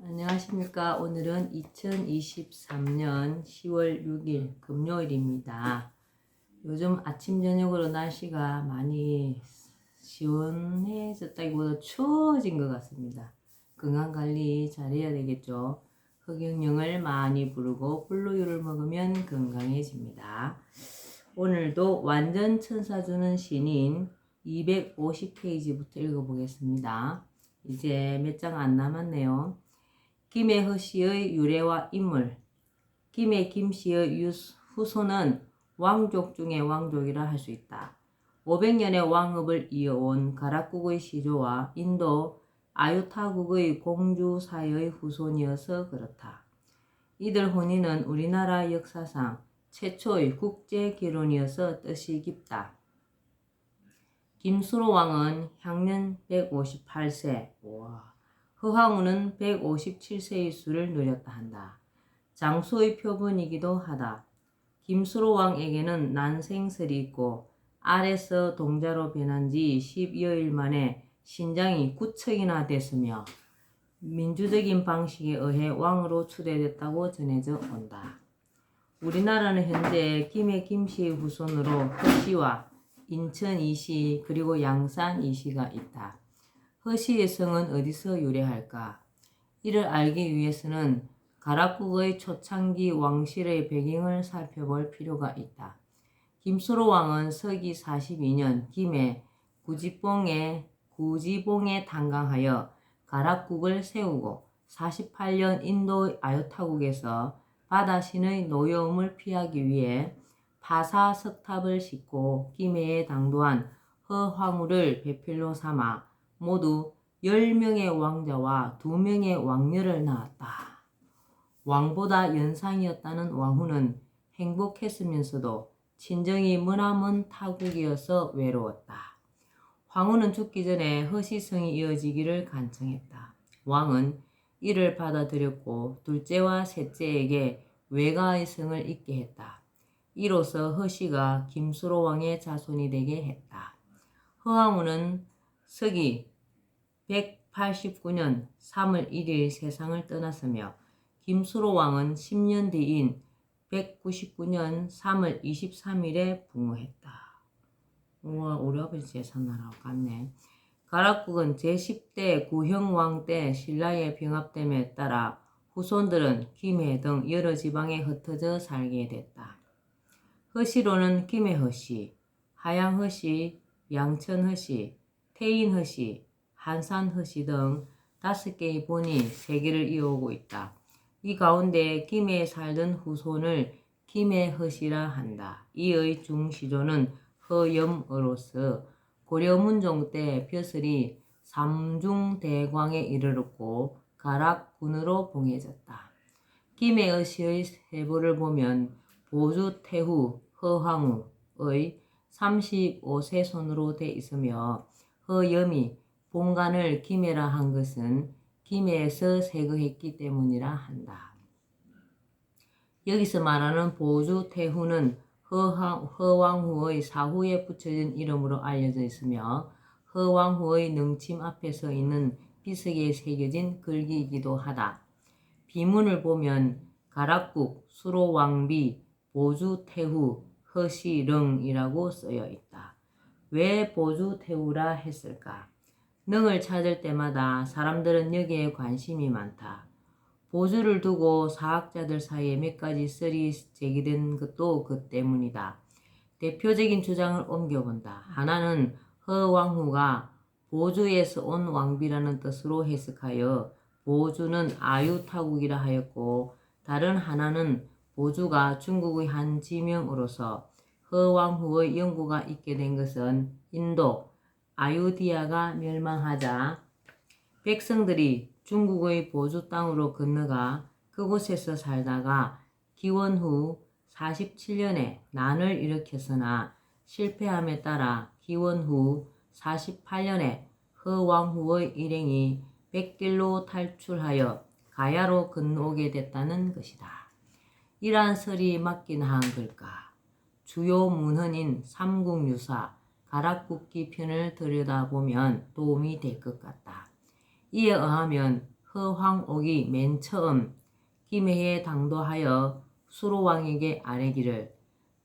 안녕하십니까. 오늘은 2023년 10월 6일 금요일입니다. 요즘 아침 저녁으로 날씨가 많이 시원해졌다기보다 추워진 것 같습니다. 건강관리 잘해야 되겠죠. 흑염령을 많이 부르고 불로유를 먹으면 건강해집니다. 오늘도 완전 천사주는 신인 250페이지부터 읽어보겠습니다. 이제 몇 장 안 남았네요. 김해 허씨의 유래와 인물. 김해 김씨의 후손은 왕족 중의 왕족이라 할 수 있다. 500년의 왕업을 이어온 가락국의 시조와 인도 아유타국의 공주사의 후손이어서 그렇다. 이들 혼인은 우리나라 역사상 최초의 국제 결혼이어서 뜻이 깊다. 김수로 왕은 향년 158세, 허황우는 157세의 수를 누렸다 한다. 장수의 표본이기도 하다. 김수로 왕에게는 난생설이 있고 알에서 동자로 변한 지 10여일 만에 신장이 9척이나 됐으며 민주적인 방식에 의해 왕으로 추대됐다고 전해져 온다. 우리나라는 현재 김해 김씨의 후손으로 허씨와 인천 이씨 그리고 양산 이씨가 있다. 허씨의 성은 어디서 유래할까? 이를 알기 위해서는 가락국의 초창기 왕실의 배경을 살펴볼 필요가 있다. 김수로 왕은 서기 42년 김해 구지봉에 탄강하여 가락국을 세우고 48년 인도 아유타국에서 바다신의 노여움을 피하기 위해 파사 석탑을 싣고 김해에 당도한 허황우를 배필로 삼아 모두 10명의 왕자와 2명의 왕녀를 낳았다. 왕보다 연상이었다는 왕후는 행복했으면서도 친정이 머나먼 타국이어서 외로웠다. 황후는 죽기 전에 허시성이 이어지기를 간청했다. 왕은 이를 받아들였고 둘째와 셋째에게 외가의 성을 잇게 했다. 이로써 허씨가 김수로 왕의 자손이 되게 했다. 허황우는 서기 189년 3월 1일 세상을 떠났으며 김수로 왕은 10년 뒤인 199년 3월 23일에 붕어했다. 우와, 우리 아버지 재산나라고 같네. 가락국은 제10대 구형왕 때 신라의 병합됨에 따라 후손들은 김해 등 여러 지방에 흩어져 살게 됐다. 허씨로는 김해 허씨, 하양 허씨, 양천 허씨, 태인 허씨, 한산 허씨 등 5개의 본이 세계를 이어오고 있다. 이 가운데 김해에 살던 후손을 김해 허씨라 한다. 이의 중시조는 허염으로서 고려 문종 때 벼슬이 삼중대광에 이르렀고 가락군으로 봉해졌다. 김해의 시의 세부를 보면 보주 태후 허황우의 35세손으로 돼 있으며 허염이 본관을 김해라 한 것은 김해에서 세거했기 때문이라 한다. 여기서 말하는 보주 태후는 허왕후의 사후에 붙여진 이름으로 알려져 있으며 허왕후의 능침 앞에 서 있는 비석에 새겨진 글귀이기도 하다. 비문을 보면 가락국 수로왕비 보주태후 허시릉이라고 쓰여 있다. 왜 보주태후라 했을까? 능을 찾을 때마다 사람들은 여기에 관심이 많다. 보주를 두고 사학자들 사이에 몇 가지 썰이 제기된 것도 그 때문이다. 대표적인 주장을 옮겨본다. 하나는 허왕후가 보주에서 온 왕비라는 뜻으로 해석하여 보주는 아유타국이라 하였고, 다른 하나는 보주가 중국의 한 지명으로서 허왕후의 영구가 있게 된 것은 인도 아유디아가 멸망하자 백성들이 중국의 보주 땅으로 건너가 그곳에서 살다가 기원 후 47년에 난을 일으켰으나 실패함에 따라 기원 후 48년에 허왕후의 일행이 백길로 탈출하여 가야로 건너오게 됐다는 것이다. 이러한 설이 맞긴 한 걸까? 주요 문헌인 삼국유사 가락국기 편을 들여다보면 도움이 될 것 같다. 이에 의하면 허황옥이 맨 처음 김해에 당도하여 수로왕에게 아뢰기를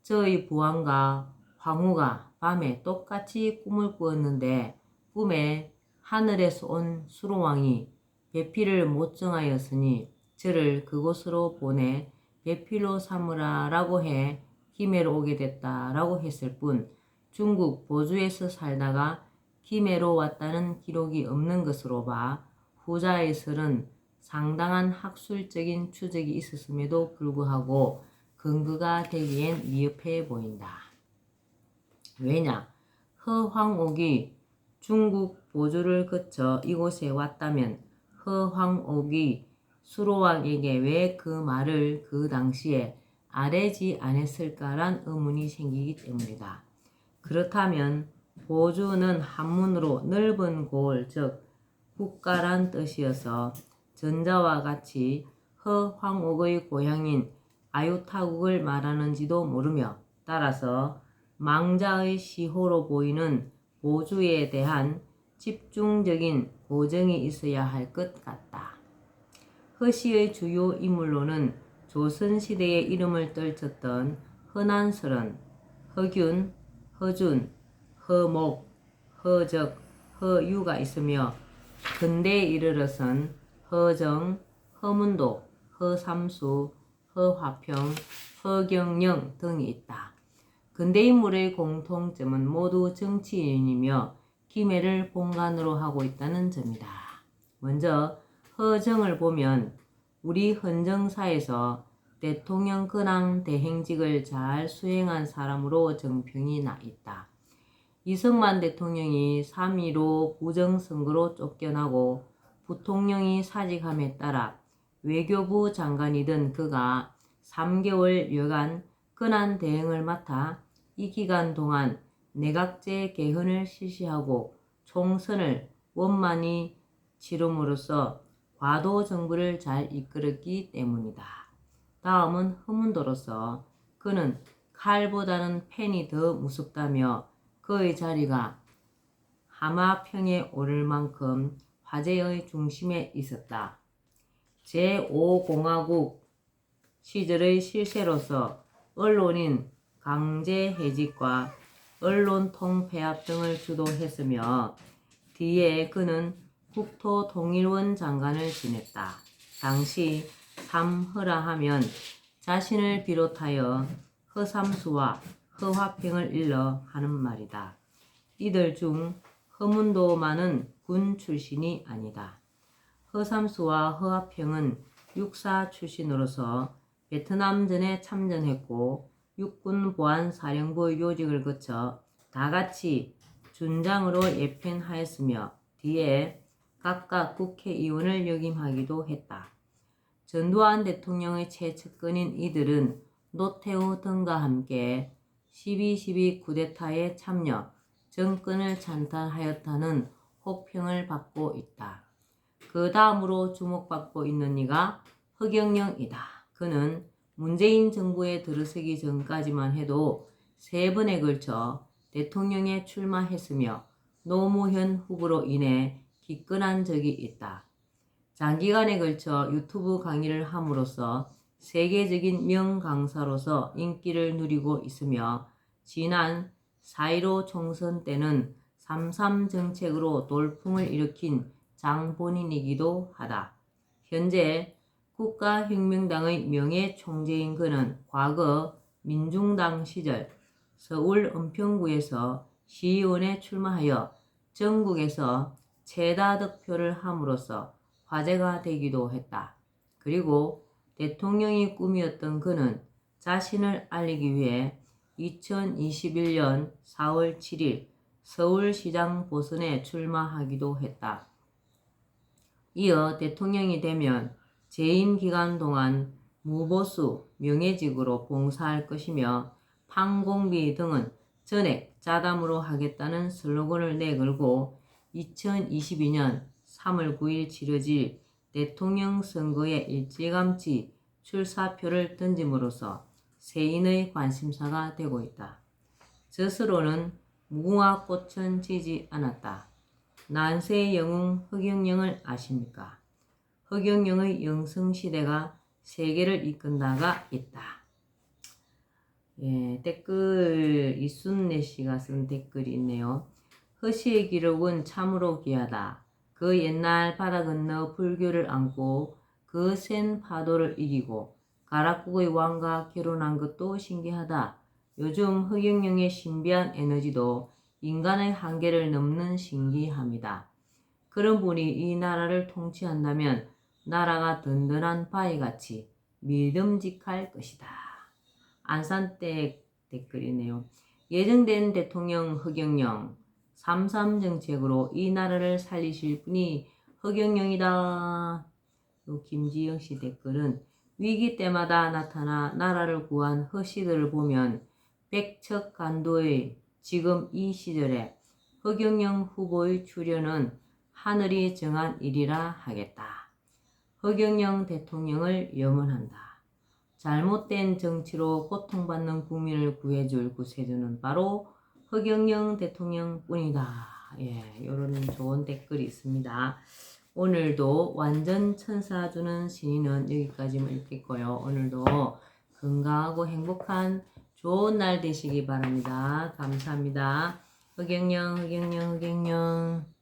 저의 부왕과 황후가 밤에 똑같이 꿈을 꾸었는데 꿈에 하늘에서 온 수로왕이 배필을 못 정하였으니 저를 그곳으로 보내 배필로 삼으라 라고 해 김해로 오게 됐다 라고 했을 뿐 중국 보주에서 살다가 김해로 왔다는 기록이 없는 것으로 봐 후자의 설은 상당한 학술적인 추적이 있었음에도 불구하고 근거가 되기엔 미흡해 보인다. 왜냐? 허황옥이 중국 보주를 거쳐 이곳에 왔다면 허황옥이 수로왕에게 왜 그 말을 그 당시에 아뢰지 않았을까란 의문이 생기기 때문이다. 그렇다면 보주는 한문으로 넓은 고을 즉 국가란 뜻이어서 전자와 같이 허황옥의 고향인 아유타국을 말하는지도 모르며 따라서 망자의 시호로 보이는 보주에 대한 집중적인 고정이 있어야 할 것 같다. 허씨의 주요 인물로는 조선시대의 이름을 떨쳤던 허난설은 허균, 허준, 허목, 허적, 허유가 있으며 근대에 이르러선 허정, 허문도, 허삼수, 허화평, 허경영 등이 있다. 근대 인물의 공통점은 모두 정치인이며 김해를 본관으로 하고 있다는 점이다. 먼저 허정을 보면 우리 헌정사에서 대통령 근황 대행직을 잘 수행한 사람으로 정평이 나 있다. 이승만 대통령이 3.15 부정선거로 쫓겨나고 부통령이 사직함에 따라 외교부 장관이던 그가 3개월여간 근한 대행을 맡아 이 기간 동안 내각제 개헌을 실시하고 총선을 원만히 치름으로써 과도 정부를 잘 이끌었기 때문이다. 다음은 허문도로서 그는 칼보다는 펜이 더 무섭다며 그의 자리가 하마평에 오를 만큼 화제의 중심에 있었다. 제5공화국 시절의 실세로서 언론인 강제해직과 언론통폐합 등을 주도했으며 뒤에 그는 국토통일원 장관을 지냈다. 당시 삼허라 하면 자신을 비롯하여 허삼수와 허화평을 일러 하는 말이다. 이들 중 허문도만은 군 출신이 아니다. 허삼수와 허화평은 육사 출신으로서 베트남전에 참전했고 육군 보안사령부 요직을 거쳐 다같이 준장으로 예편하였으며 뒤에 각각 국회의원을 역임하기도 했다. 전두환 대통령의 최측근인 이들은 노태우 등과 함께 12.12 쿠데타에 참여, 정권을 찬탈하였다는 혹평을 받고 있다. 그 다음으로 주목받고 있는 이가 허경영이다. 그는 문재인 정부에 들어서기 전까지만 해도 3번에 걸쳐 대통령에 출마했으며 노무현 후보로 인해 기권한 적이 있다. 장기간에 걸쳐 유튜브 강의를 함으로써 세계적인 명강사로서 인기를 누리고 있으며 지난 4.15 총선 때는 3.3 정책으로 돌풍을 일으킨 장본인이기도 하다. 현재 국가혁명당의 명예총재인 그는 과거 민중당 시절 서울 은평구에서 시의원에 출마하여 전국에서 최다 득표를 함으로써 화제가 되기도 했다. 그리고 대통령이 꿈이었던 그는 자신을 알리기 위해 2021년 4월 7일 서울시장 보선에 출마하기도 했다. 이어 대통령이 되면 재임 기간 동안 무보수 명예직으로 봉사할 것이며 판공비 등은 전액 자담으로 하겠다는 슬로건을 내걸고 2022년 3월 9일 치러질 대통령 선거에 일찌감치 출사표를 던짐으로써 세인의 관심사가 되고 있다. 저스로는 무궁화 꽃은 지지 않았다. 난세의 영웅 허경영을 아십니까? 허경영의 영성시대가 세계를 이끈다가 있다. 예, 댓글 이순례 씨가 쓴 댓글이 있네요. 허씨의 기록은 참으로 귀하다. 그 옛날 바다 건너 불교를 안고 그 센 파도를 이기고 가락국의 왕과 결혼한 것도 신기하다. 요즘 허경영의 신비한 에너지도 인간의 한계를 넘는 신기함이다. 그런 분이 이 나라를 통치한다면 나라가 든든한 바위같이 믿음직할 것이다. 안산댁 댓글이네요. 예정된 대통령 허경영 3.3 정책으로 이 나라를 살리실 분이 허경영이다. 김지영 씨 댓글은 위기 때마다 나타나 나라를 구한 허씨들을 보면 백척간도의 지금 이 시절에 허경영 후보의 출연은 하늘이 정한 일이라 하겠다. 허경영 대통령을 염원한다. 잘못된 정치로 고통받는 국민을 구해줄 구세주는 바로 허경영 대통령뿐이다. 예, 이런 좋은 댓글이 있습니다. 오늘도 완전 천사 주는 신인은 여기까지만 읽겠고요. 오늘도 건강하고 행복한 좋은 날 되시기 바랍니다. 감사합니다. 허경영, 허경영, 허경영.